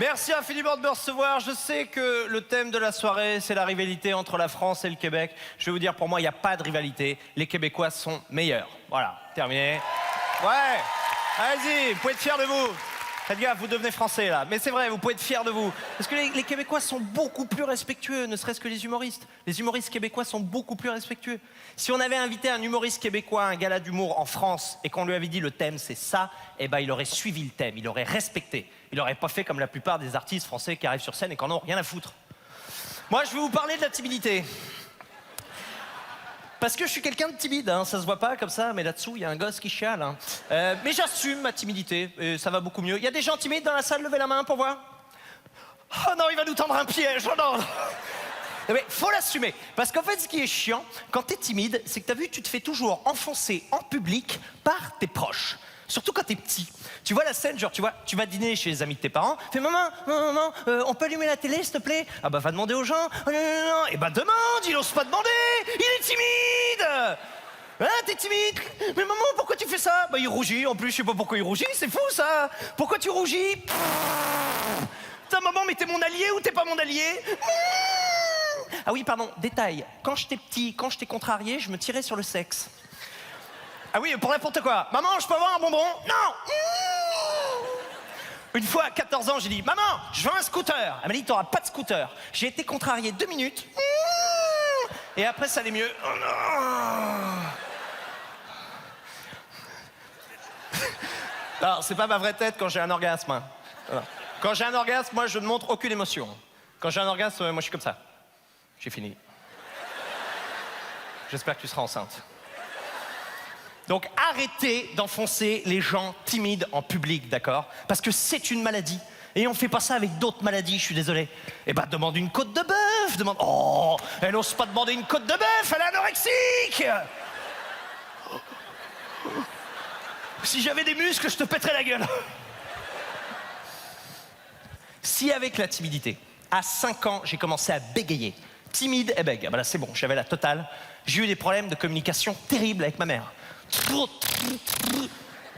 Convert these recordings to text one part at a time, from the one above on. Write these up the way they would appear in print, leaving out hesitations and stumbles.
Merci infiniment de me recevoir. Je sais que le thème de la soirée, c'est la rivalité entre la France et le Québec. Je vais vous dire, pour moi, il n'y a pas de rivalité. Les Québécois sont meilleurs. Voilà, terminé. Ouais, allez-y, vous pouvez être fiers de vous. Faites gaffe, vous devenez français là. Mais c'est vrai, vous pouvez être fiers de vous. Parce que les Québécois sont beaucoup plus respectueux, ne serait-ce que les humoristes. Les humoristes québécois sont beaucoup plus respectueux. Si on avait invité un humoriste québécois à un gala d'humour en France et qu'on lui avait dit le thème c'est ça, eh ben il aurait suivi le thème, il aurait respecté. Il n'aurait pas fait comme la plupart des artistes français qui arrivent sur scène et qui en ont rien à foutre. Moi, je vais vous parler de la timidité. Parce que je suis quelqu'un de timide, hein. Ça se voit pas comme ça, mais là-dessous, il y a un gosse qui chiale. Hein. Mais j'assume ma timidité, et ça va beaucoup mieux. Il y a des gens timides dans la salle, levez la main pour voir. Oh non, il va nous tendre un piège, oh non. Mais faut l'assumer, parce qu'en fait, ce qui est chiant, quand t'es timide, c'est que t'as vu, tu te fais toujours enfoncer en public par tes proches. Surtout quand t'es petit. Tu vois la scène, genre, tu vois, tu vas dîner chez les amis de tes parents, fais maman, on peut allumer la télé, s'il te plaît? Ah bah va demander aux gens. Oh, non. Et bah demande, il ose pas demander, il est timide. Hein, t'es timide? Mais maman, pourquoi tu fais ça? Bah il rougit, en plus je sais pas pourquoi il rougit, c'est fou ça. Pourquoi tu rougis? Putain maman, mais t'es mon allié ou t'es pas mon allié? Ah oui, pardon, détail, quand j'étais petit, quand j'étais contrarié, je me tirais sur le sexe. Ah oui, pour n'importe quoi. Maman, je peux avoir un bonbon? Non. Une fois, à 14 ans, j'ai dit, maman, je veux un scooter. Elle m'a dit, t'auras pas de scooter. J'ai été contrarié 2 minutes. Et après, ça allait mieux. Oh non. Non, c'est pas ma vraie tête quand j'ai un orgasme. Hein. Quand j'ai un orgasme, moi, je ne montre aucune émotion. Quand j'ai un orgasme, moi, je suis comme ça. J'ai fini. J'espère que tu seras enceinte. Donc arrêtez d'enfoncer les gens timides en public, d'accord? Parce que c'est une maladie. Et on fait pas ça avec d'autres maladies, je suis désolé. Eh ben demande une côte de bœuf, demande... Oh, elle ose pas demander une côte de bœuf, elle est anorexique. Si j'avais des muscles, je te pèterais la gueule. Si avec la timidité, à 5 ans, j'ai commencé à bégayer, timide et bègue, ah ben là c'est bon, j'avais la totale. J'ai eu des problèmes de communication terribles avec ma mère.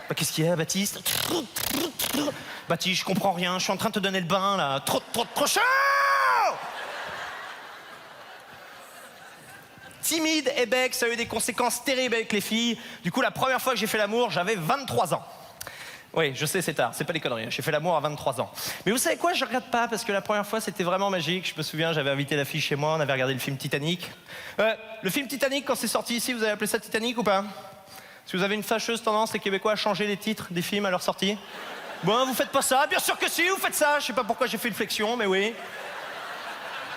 Bah, qu'est-ce qu'il y a, Baptiste? Baptiste, je comprends rien, je suis en train de te donner le bain, là. Trop chaud! Timide et bec, ça a eu des conséquences terribles avec les filles. Du coup, la première fois que j'ai fait l'amour, j'avais 23 ans. Oui, je sais, c'est tard, c'est pas des conneries. J'ai fait l'amour à 23 ans. Mais vous savez quoi, je regrette pas, parce que la première fois, c'était vraiment magique. Je me souviens, j'avais invité la fille chez moi, on avait regardé le film Titanic. Le film Titanic, quand c'est sorti ici, vous avez appelé ça Titanic ou pas? Si vous avez une fâcheuse tendance, les Québécois, à changer les titres des films à leur sortie. Bon, vous faites pas ça? Bien sûr que si, vous faites ça. Je sais pas pourquoi j'ai fait une flexion, mais oui.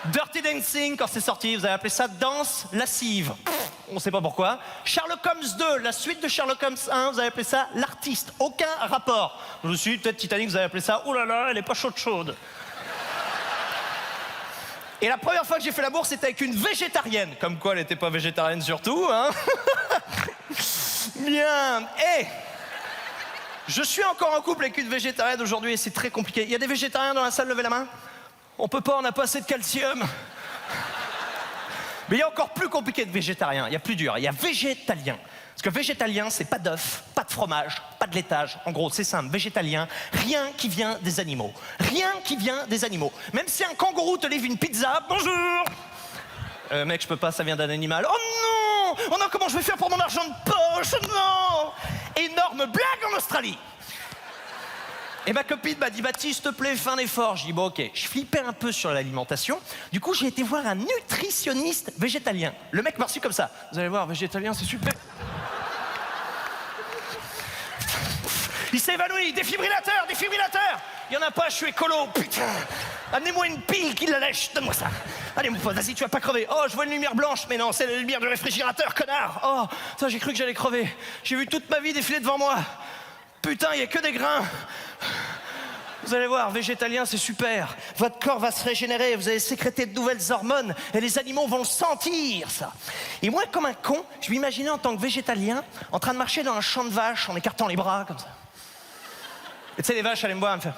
Dirty Dancing, quand c'est sorti, vous avez appelé ça Danse lascive. On sait pas pourquoi. Sherlock Holmes 2, la suite de Sherlock Holmes 1, vous avez appelé ça L'artiste. Aucun rapport. Je me suis dit, peut-être Titanic, vous avez appelé ça Oh là là, elle est pas chaude. Et la première fois que j'ai fait l'amour, c'était avec une végétarienne. Comme quoi, elle était pas végétarienne surtout, hein. Bien. Et je suis encore en couple avec une végétarienne aujourd'hui et c'est très compliqué. Il y a des végétariens dans la salle, levez la main. On peut pas, on n'a pas assez de calcium. Mais il y a encore plus compliqué de végétarien, il y a plus dur, il y a végétalien. Parce que végétalien, c'est pas d'œuf, pas de fromage, pas de laitage. En gros, c'est simple, végétalien, rien qui vient des animaux. Rien qui vient des animaux. Même si un kangourou te livre une pizza, bonjour. Mec, je peux pas, ça vient d'un animal. Oh non! Oh non, comment je vais faire pour mon argent de poche? Non! Énorme blague en Australie. Et ma copine m'a dit, Baptiste, s'il te plaît, fais un effort. Je dis, bon, ok. Je flippais un peu sur l'alimentation. Du coup, j'ai été voir un nutritionniste végétalien. Le mec m'a reçu comme ça. Vous allez voir, végétalien, c'est super. Il s'est évanoui. Défibrillateur, défibrillateur. Il y en a pas, je suis écolo. Putain. Amenez-moi une pile qui la lèche. Donne-moi ça. Allez, mon pote, vas-y, tu vas pas crever. Oh, je vois une lumière blanche. Mais non, c'est la lumière du réfrigérateur, connard. Oh, ça, j'ai cru que j'allais crever. J'ai vu toute ma vie défiler devant moi. Putain, il y a que des grains. Vous allez voir, végétalien, c'est super. Votre corps va se régénérer, vous allez sécréter de nouvelles hormones et les animaux vont le sentir, ça. Et moi, comme un con, je m'imaginais en tant que végétalien en train de marcher dans un champ de vaches en écartant les bras, comme ça. Et tu sais, les vaches allaient me voir et me faire...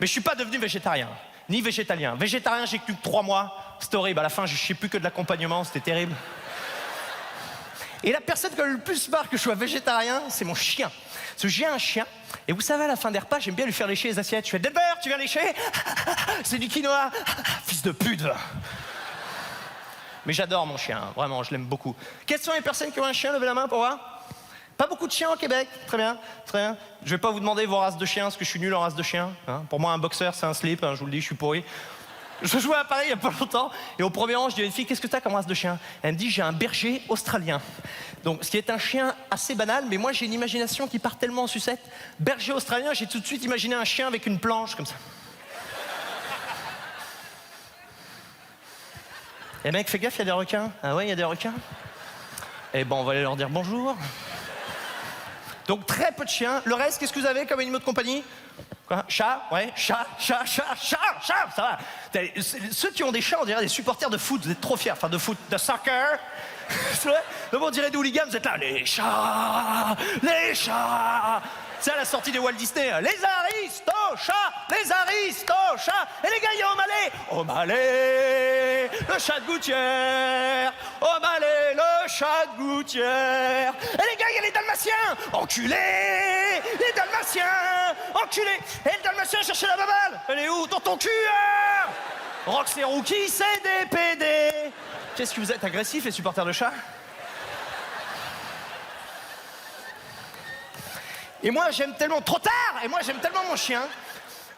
Mais je suis pas devenu végétarien, ni végétalien. Végétarien, j'ai tenu que 3 mois. C'était horrible, à la fin, je sais plus que de l'accompagnement, c'était terrible. Et la personne qui a le plus marre que je sois végétarien, c'est mon chien. Parce que j'ai un chien, et vous savez, à la fin des repas, j'aime bien lui faire lécher les assiettes. Je fais, Denver, tu viens lécher? C'est du quinoa. Fils de pute, va. Mais j'adore mon chien, vraiment, je l'aime beaucoup. Quelles sont les personnes qui ont un chien? Levez la main pour voir. Pas beaucoup de chiens au Québec. Très bien, très bien. Je vais pas vous demander vos races de chiens, parce que je suis nul en race de chiens. Hein. Pour moi, un boxeur, c'est un slip, hein, je vous le dis, je suis pourri. Je jouais à Paris il y a pas longtemps, et au premier rang, je dis à une fille, qu'est-ce que t'as comme race de chien? Elle me dit, j'ai un berger australien. Donc, ce qui est un chien assez banal, mais moi, j'ai une imagination qui part tellement en sucette. Berger australien, j'ai tout de suite imaginé un chien avec une planche, comme ça. Eh mec, fais gaffe, il y a des requins. Ah ouais, il y a des requins? Eh ben, on va aller leur dire bonjour. Donc, très peu de chiens. Le reste, qu'est-ce que vous avez comme animaux de compagnie? Quoi? Chat? Ouais, chat, ça va. Ceux qui ont des chats, on dirait des supporters de foot, vous êtes trop fiers, enfin de foot, de soccer. Donc on dirait des hooligans, vous êtes là, les chats. C'est à la sortie de Walt Disney, les aristochats, et les gars, au Malais, le chat de gouttière, au Malais, le chat de gouttière, et les gars, il y a les dalmatiens, enculés, les dalmatiens, enculés, et le dalmatien cherchait la baballe, elle est où, dans ton cul, hein? Roxy Rookie, c'est des PD. Qu'est-ce que vous êtes agressifs, les supporters de chat? Et moi, j'aime tellement, trop tard, et moi, j'aime tellement mon chien,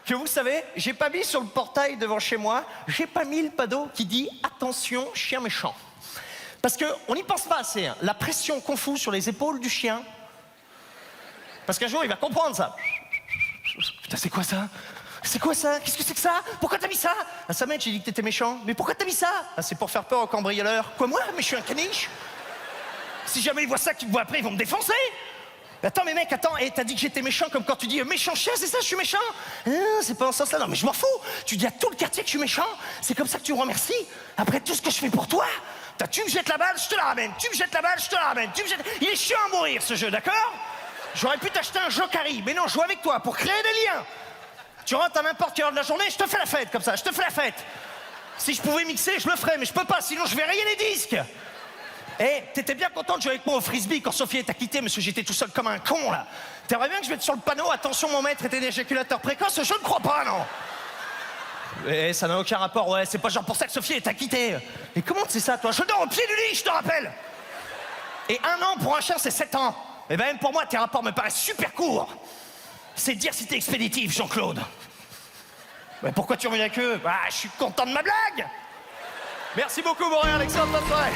que vous savez, j'ai pas mis sur le portail devant chez moi, j'ai pas mis le panneau qui dit « Attention, chien méchant ». Parce qu'on n'y pense pas assez, hein. La pression qu'on fout sur les épaules du chien. Parce qu'un jour, il va comprendre ça. Putain, c'est quoi ça? C'est quoi ça? Qu'est-ce que c'est que ça? Pourquoi t'as mis ça? Ah, ça mec, j'ai dit que t'étais méchant. Mais pourquoi t'as mis ça? Ah, c'est pour faire peur aux cambrioleurs. Quoi, moi? Mais je suis un caniche. Si jamais ils voient ça, qu'ils me voient après, ils vont me défoncer. Attends, mais mec, attends, et t'as dit que j'étais méchant comme quand tu dis méchant chien, c'est ça, je suis méchant? Ah, c'est pas en ce sens-là, non, mais je m'en fous. Tu dis à tout le quartier que je suis méchant, c'est comme ça que tu me remercies. Après tout ce que je fais pour toi, tu me jettes la balle, je te la ramène. Tu me jettes la balle, je te la ramène. Tu me jettes... Il est chiant à mourir, ce jeu, d'accord? J'aurais pu t'acheter un Jokari, mais non, je joue avec toi pour créer des liens. Tu rentres à n'importe quelle heure de la journée, je te fais la fête, comme ça, je te fais la fête. Si je pouvais mixer, je le ferais, mais je peux pas, sinon je vais rayer les disques. Eh, t'étais bien content de jouer avec moi au frisbee quand Sophie t'a quitté, parce que j'étais tout seul comme un con, là. T'aimerais bien que je mette sur le panneau, attention, mon maître était d'éjaculateur précoce? Je ne crois pas, non. Eh, ça n'a aucun rapport, ouais, c'est pas genre pour ça que Sophie t'a quitté. Et comment c'est ça, toi? Je dors au pied du lit, je te rappelle. Et 1 an pour un chien, c'est 7 ans. Eh ben, même pour moi, tes rapports me paraissent super courts. C'est dire si t'es expéditif, Jean-Claude. Mais pourquoi tu reviens avec eux? Bah, je suis content de ma blague. Merci beaucoup, Montréal, Alexandre, bonne soirée.